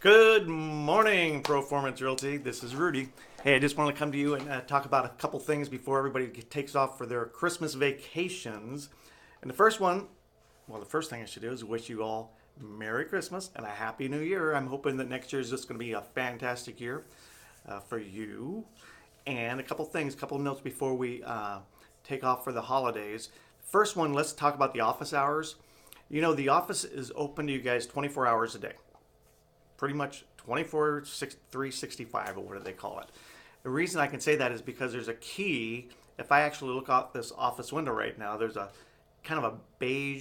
Good morning, PRO-formance Realty. This is Rudy. Hey, I just want to come to you and talk about a couple things before everybody takes off for their Christmas vacations. And the first thing I should do is wish you all Merry Christmas and a Happy New Year. I'm hoping that next year is just going to be a fantastic year for you. And a couple notes before we take off for the holidays. First one, let's talk about the office hours. You know, the office is open to you guys 24 hours a day. Pretty much 24, 365, or what do they call it? The reason I can say that is because there's a key. If I actually look out this office window right now, there's a kind of a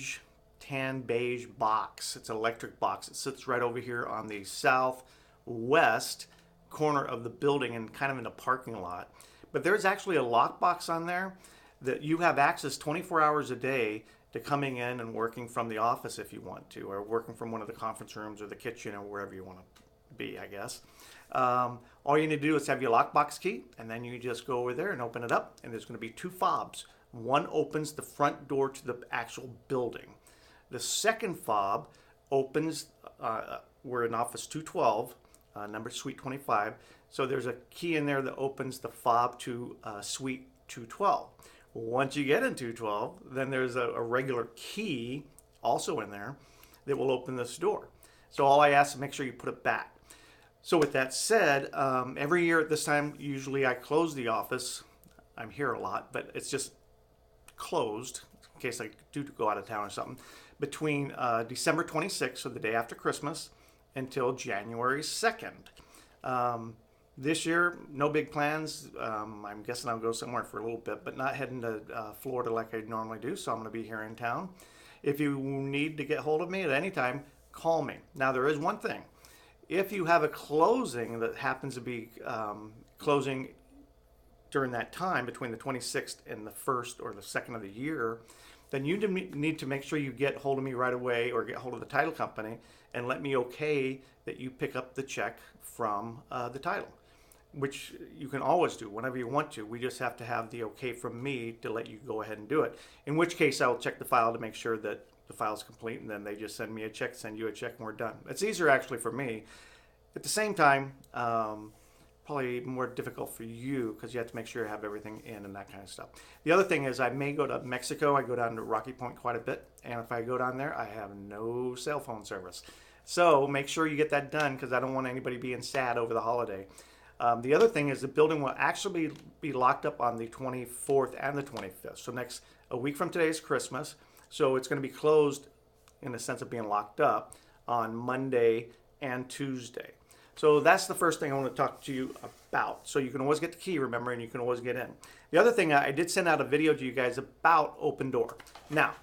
tan beige box. It's an electric box. It sits right over here on the southwest corner of the building and kind of in the parking lot. But there's actually a lockbox on there that you have access 24 hours a day to coming in and working from the office if you want to, or working from one of the conference rooms or the kitchen or wherever you want to be, I guess. All you need to do is have your lockbox key, and then you just go over there and open it up, and there's going to be two fobs. One opens the front door to the actual building. The second fob opens, we're in office 212, number suite 25, so there's a key in there that opens the fob to suite 212. Once you get in 212, then there's a regular key also in there that will open this door. So all I ask is make sure you put it back. So with that said, every year at this time, usually I close the office. I'm here a lot, but it's just closed in case I do go out of town or something, between December 26th, so the day after Christmas, until January 2nd. This year, no big plans. I'm guessing I'll go somewhere for a little bit, but not heading to Florida like I normally do, so I'm going to be here in town. If you need to get hold of me at any time, call me. Now, there is one thing. If you have a closing that happens to be closing during that time, between the 26th and the 1st or the 2nd of the year, then you need to make sure you get hold of me right away or get hold of the title company and let me okay that you pick up the check from the title, which you can always do whenever you want to. We just have to have the okay from me to let you go ahead and do it. In which case, I will check the file to make sure that the file is complete, and then they just send me a check, send you a check, and we're done. It's easier actually for me. At the same time, probably more difficult for you because you have to make sure you have everything in and that kind of stuff. The other thing is I may go to Mexico. I go down to Rocky Point quite a bit, and if I go down there, I have no cell phone service. So make sure you get that done because I don't want anybody being sad over the holiday. The other thing is the building will actually be locked up on the 24th and the 25th. So a week from today is Christmas. So it's going to be closed in the sense of being locked up on Monday and Tuesday. So that's the first thing I want to talk to you about. So you can always get the key, remember, and you can always get in. The other thing, I did send out a video to you guys about Open Door. Now,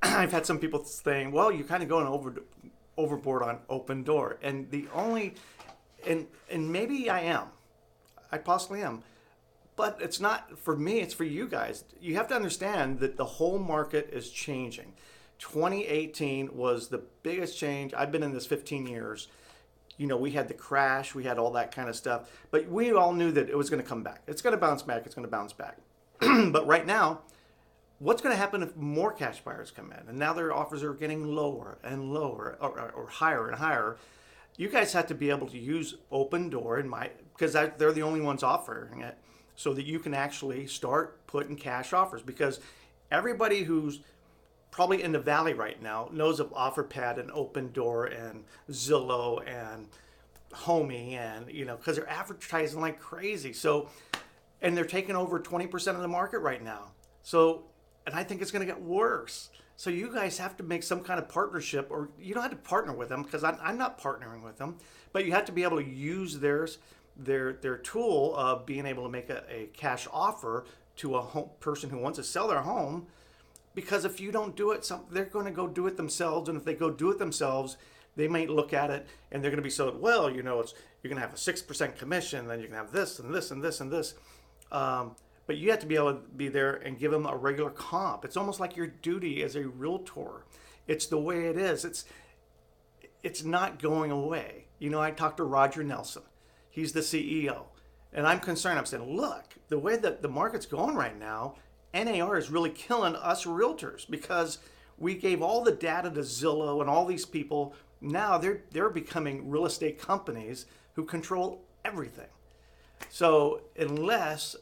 I've had some people saying, well, you're kind of going overboard on Open Door. And and maybe I am. I possibly am. But it's not for me, it's for you guys. You have to understand that the whole market is changing. 2018 was the biggest change. I've been in this 15 years. You know, we had the crash, we had all that kind of stuff. But we all knew that it was going to come back. It's going to bounce back, it's going to bounce back. But right now, what's going to happen if more cash buyers come in? And now their offers are getting lower and lower or higher and higher. You guys have to be able to use Open Door because they're the only ones offering it, so that you can actually start putting cash offers. Because everybody who's probably in the valley right now knows of OfferPad and Open Door and Zillow and Homey, and because they're advertising like crazy. So, and they're taking over 20% of the market right now. So, and I think it's going to get worse. So you guys have to make some kind of partnership, or you don't have to partner with them because I'm not partnering with them, but you have to be able to use their tool of being able to make a cash offer to a person who wants to sell their home. Because if you don't do it, they're going to go do it themselves, and if they go do it themselves, they might look at it and they're going to be sold. Well, you're going to have a 6% commission, then you can have this and this and this and this. But you have to be able to be there and give them a regular comp. It's almost like your duty as a realtor. It's the way it is. It's not going away. I talked to Roger Nelson. He's the CEO. And I'm concerned. I'm saying, look, the way that the market's going right now, NAR is really killing us realtors because we gave all the data to Zillow and all these people Now they're becoming real estate companies who control everything. So unless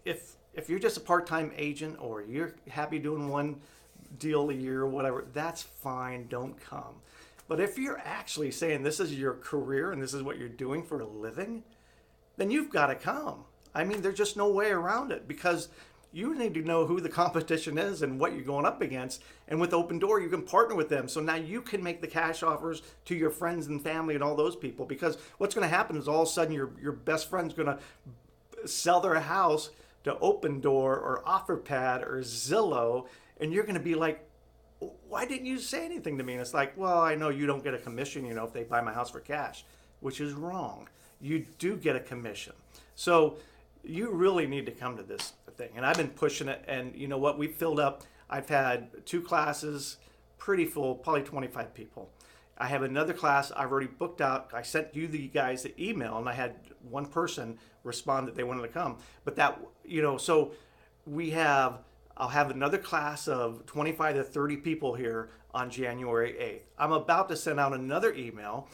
if you're just a part-time agent or you're happy doing one deal a year or whatever, that's fine. Don't come. But if you're actually saying this is your career and this is what you're doing for a living, then you've got to come. I mean, there's just no way around it, because you need to know who the competition is and what you're going up against. And with Open Door, you can partner with them. So now you can make the cash offers to your friends and family and all those people. Because what's going to happen is all of a sudden your best friend's going to sell their house to Open Door or OfferPad or Zillow, and you're going to be like, why didn't you say anything to me? And it's like, well, I know you don't get a commission, if they buy my house for cash, which is wrong. You do get a commission. So you really need to come to this thing. And I've been pushing it, and you know what? We've filled up. I've had 2 classes, pretty full, probably 25 people. I have another class I've already booked out. I sent you the guys the email, and I had one person respond that they wanted to come. But that, so I'll have another class of 25 to 30 people here on January 8th. I'm about to send out another email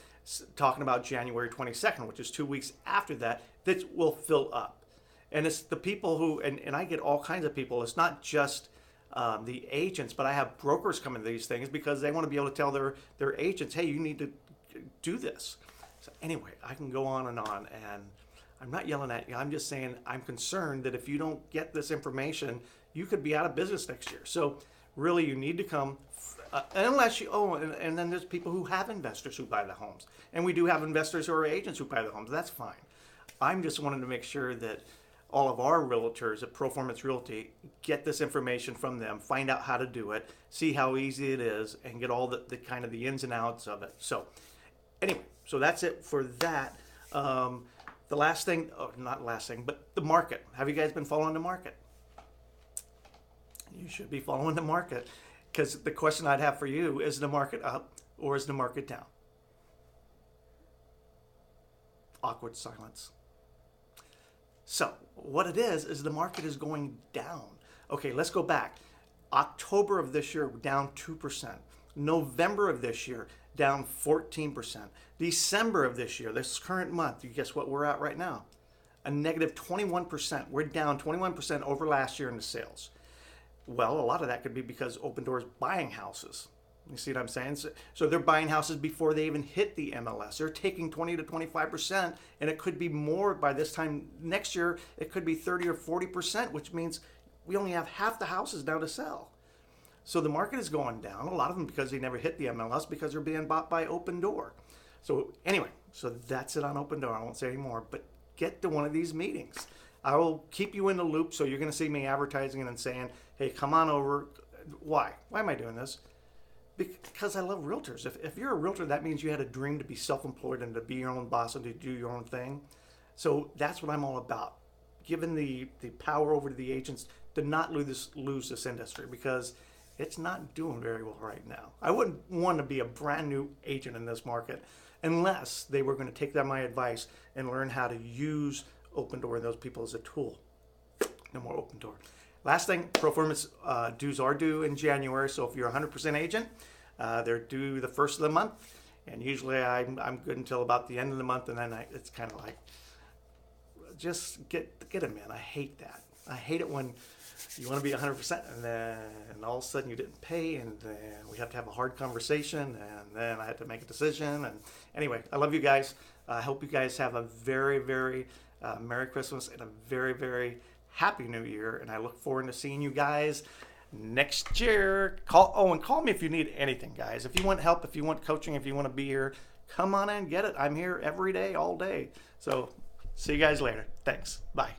talking about January 22nd, which is 2 weeks after that will fill up. And it's the people who, and I get all kinds of people. It's not just the agents, but I have brokers coming to these things because they want to be able to tell their agents, hey, you need to do this. So anyway, I can go on, and I'm not yelling at you. I'm just saying I'm concerned that if you don't get this information, you could be out of business next year. So really, you need to come, unless and then there's people who have investors who buy the homes. And we do have investors who are agents who buy the homes. That's fine. I'm just wanting to make sure that all of our realtors at PRO-formance Realty get this information from them, find out how to do it, see how easy it is, and get all the kind of the ins and outs of it. So anyway, so that's it for that. The last thing, not last thing, but the market. Have you guys been following the market? You should be following the market, because the question I'd have for you is the market up or is the market down? Awkward silence. So what it is the market is going down. Okay, let's go back. October of this year, down 2%. November of this year, down 14%. December of this year, this current month, you guess what we're at right now? A negative 21%. We're down 21% over last year in the sales. Well, a lot of that could be because Open Door is buying houses. You see what I'm saying? So they're buying houses before they even hit the MLS. They're taking 20 to 25%, and it could be more by this time next year. It could be 30 or 40%, which means we only have half the houses now to sell. So the market is going down, a lot of them because they never hit the MLS because they're being bought by Open Door. So anyway, so that's it on Open Door. I won't say any more, but get to one of these meetings. I will keep you in the loop, so you're going to see me advertising and saying, hey, come on over. Why? Why am I doing this? Because I love realtors. If you're a realtor, that means you had a dream to be self-employed and to be your own boss and to do your own thing. So that's what I'm all about. Giving the power over to the agents to not lose this industry, because it's not doing very well right now. I wouldn't want to be a brand new agent in this market unless they were going to take my advice and learn how to use Open Door and those people as a tool. No more Open Door. Last thing, PRO-formance dues are due in January. So if you're a 100% agent, they're due the first of the month. And usually I'm good until about the end of the month. And then it's kind of like, just get them in. I hate that. I hate it when you want to be 100% and then all of a sudden you didn't pay, and then we have to have a hard conversation, and then I had to make a decision. And anyway, I love you guys. I hope you guys have a very, very Merry Christmas and a very, very Happy New Year. And I look forward to seeing you guys next year. Call me if you need anything, guys. If you want help, if you want coaching, if you want to be here, come on in, get it. I'm here every day, all day. So see you guys later. Thanks. Bye.